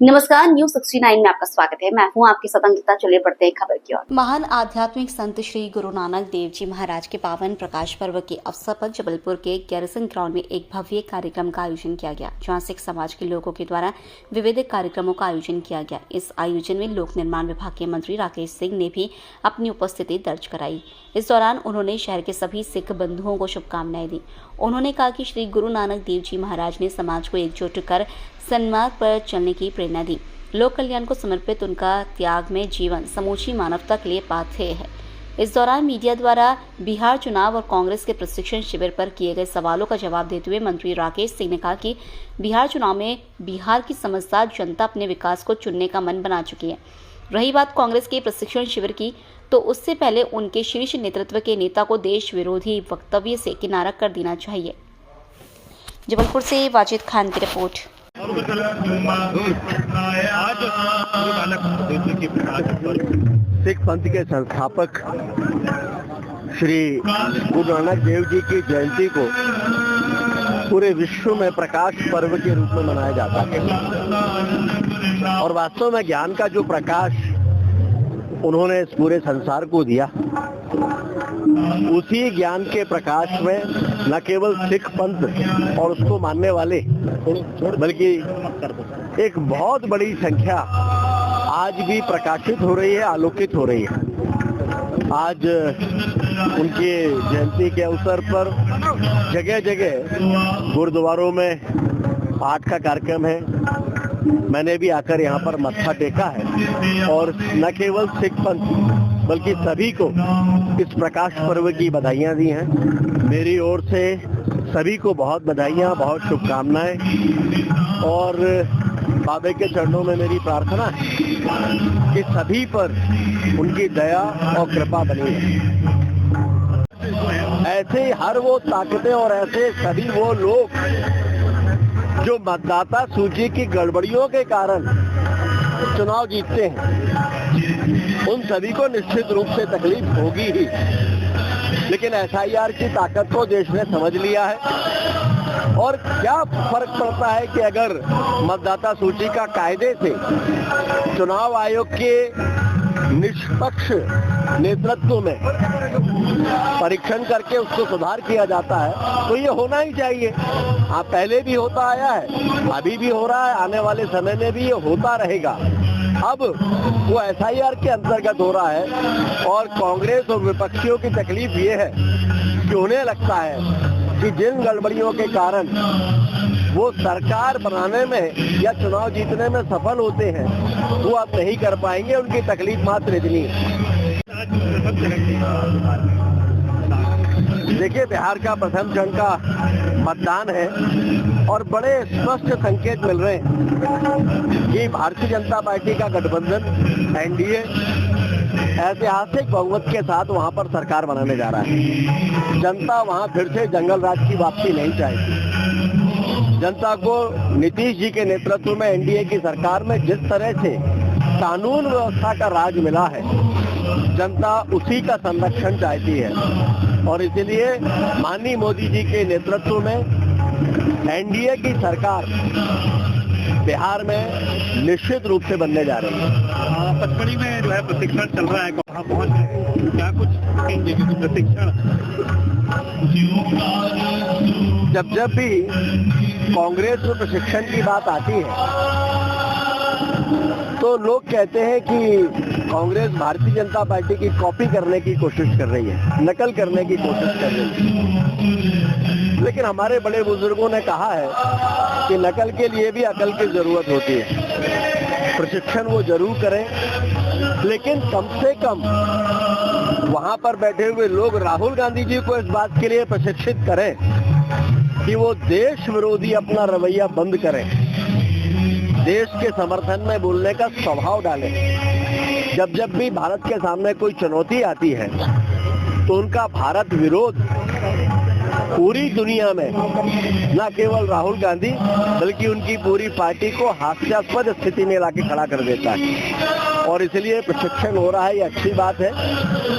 नमस्कार, न्यूज 69 में आपका स्वागत है। मैं हूं आपकी सतंगिता। चलिए बढ़ते हैं खबर की ओर। महान आध्यात्मिक संत श्री गुरु नानक देव जी महाराज के पावन प्रकाश पर्व के अवसर पर जबलपुर के गैरिसन ग्राउंड में एक भव्य कार्यक्रम का आयोजन किया गया, जहां सिख समाज के लोगों के द्वारा विविध कार्यक्रमों का आयोजन किया गया। इस आयोजन में लोक निर्माण विभाग के मंत्री राकेश सिंह ने भी अपनी उपस्थिति दर्ज कराई। इस दौरान उन्होंने शहर के सभी सिख बंधुओं को शुभकामनाएं दी। उन्होंने कहा कि श्री गुरु नानक देव जी महाराज ने समाज को एकजुट कर सन्मार्ग पर चलने की प्रेरणा दी। लोक कल्याण को समर्पित उनका त्याग में जीवन समूची मानवता के लिए पाथेय है। इस दौरान मीडिया द्वारा बिहार चुनाव और कांग्रेस के प्रशिक्षण शिविर पर किए गए सवालों का जवाब देते हुए मंत्री राकेश सिंह ने कहा कि बिहार चुनाव में बिहार की समझदार जनता अपने विकास को चुनने का मन बना चुकी है। रही बात कांग्रेस के प्रशिक्षण शिविर की, तो उससे पहले उनके शीर्ष नेतृत्व के नेता को देश विरोधी वक्तव्य से किनारा कर देना चाहिए। जबलपुर से वाजिद खान की रिपोर्ट। सिख पंथ के संस्थापक श्री गुरु नानक देव जी की जयंती को पूरे विश्व में प्रकाश पर्व के रूप में मनाया जाता है और वास्तव में ज्ञान का जो प्रकाश उन्होंने इस पूरे संसार को दिया, उसी ज्ञान के प्रकाश में न केवल सिख पंथ और उसको मानने वाले बल्कि एक बहुत बड़ी संख्या आज भी प्रकाशित हो रही है, आलोकित हो रही है। आज उनके जयंती के अवसर पर जगह जगह गुरुद्वारों में पाठ का कार्यक्रम है। मैंने भी आकर यहाँ पर मत्था टेका है और न केवल सिख पंथ बल्कि सभी को इस प्रकाश पर्व की बधाइयाँ दी हैं। मेरी ओर से सभी को बहुत बधाइयाँ, बहुत शुभकामनाएं और बाबे के चरणों में मेरी प्रार्थना है कि सभी पर उनकी दया और कृपा बनी है। ऐसे हर वो ताकतें और ऐसे सभी वो लोग जो मतदाता सूची की गड़बड़ियों के कारण चुनाव जीतते हैं, उन सभी को निश्चित रूप से तकलीफ होगी ही, लेकिन एसआईआर की ताकत को देश ने समझ लिया है। और क्या फर्क पड़ता है कि अगर मतदाता सूची का कायदे से चुनाव आयोग के निष्पक्ष नेतृत्व में परीक्षण करके उसको सुधार किया जाता है, तो ये होना ही चाहिए। आप पहले भी होता आया है, अभी भी हो रहा है, आने वाले समय में भी ये होता रहेगा। अब वो एसआईआर के अंतर्गत हो रहा है और कांग्रेस और विपक्षियों की तकलीफ ये है कि उन्हें लगता है कि जिन गड़बड़ियों के कारण वो सरकार बनाने में या चुनाव जीतने में सफल होते हैं, वो अब नहीं कर पाएंगे। उनकी तकलीफ मात्र इतनी है। देखिए, बिहार का प्रथम चरण का मतदान है और बड़े स्पष्ट संकेत मिल रहे हैं कि भारतीय जनता पार्टी का गठबंधन एनडीए ऐतिहासिक बहुमत के साथ वहां पर सरकार बनाने जा रहा है। जनता वहां फिर से जंगल राज की वापसी नहीं चाहेगी। जनता को नीतीश जी के नेतृत्व में एनडीए की सरकार में जिस तरह से कानून व्यवस्था का राज मिला है, जनता उसी का संरक्षण चाहती है और इसलिए माननीय मोदी जी के नेतृत्व में एनडीए की सरकार बिहार में निश्चित रूप से बनने जा रही है। पचमढ़ी में जो है प्रशिक्षण चल रहा है, वहाँ पहुँच गए, क्या कुछ प्रशिक्षण? जब भी कांग्रेस में प्रशिक्षण की बात आती है तो लोग कहते हैं कि कांग्रेस भारतीय जनता पार्टी की कॉपी करने की कोशिश कर रही है, नकल करने की कोशिश कर रही है। लेकिन हमारे बड़े बुजुर्गों ने कहा है कि नकल के लिए भी अकल की जरूरत होती है। प्रशिक्षण वो जरूर करें, लेकिन कम से कम वहां पर बैठे हुए लोग राहुल गांधी जी को इस बात के लिए प्रशिक्षित करें कि वो देश विरोधी अपना रवैया बंद करें, देश के समर्थन में बोलने का स्वभाव डालें। जब भी भारत के सामने कोई चुनौती आती है तो उनका भारत विरोध पूरी दुनिया में न केवल राहुल गांधी बल्कि उनकी पूरी पार्टी को हास्यास्पद स्थिति में लाके खड़ा कर देता है। और इसलिए प्रशिक्षण हो रहा है, ये अच्छी बात है।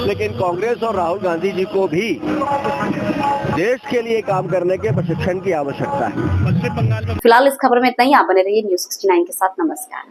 लेकिन कांग्रेस और राहुल गांधी जी को भी देश के लिए काम करने के प्रशिक्षण की आवश्यकता है। पश्चिम बंगाल में फिलहाल इस खबर में इतना ही। आप बने रहिए न्यूज़ 69 के साथ। नमस्कार।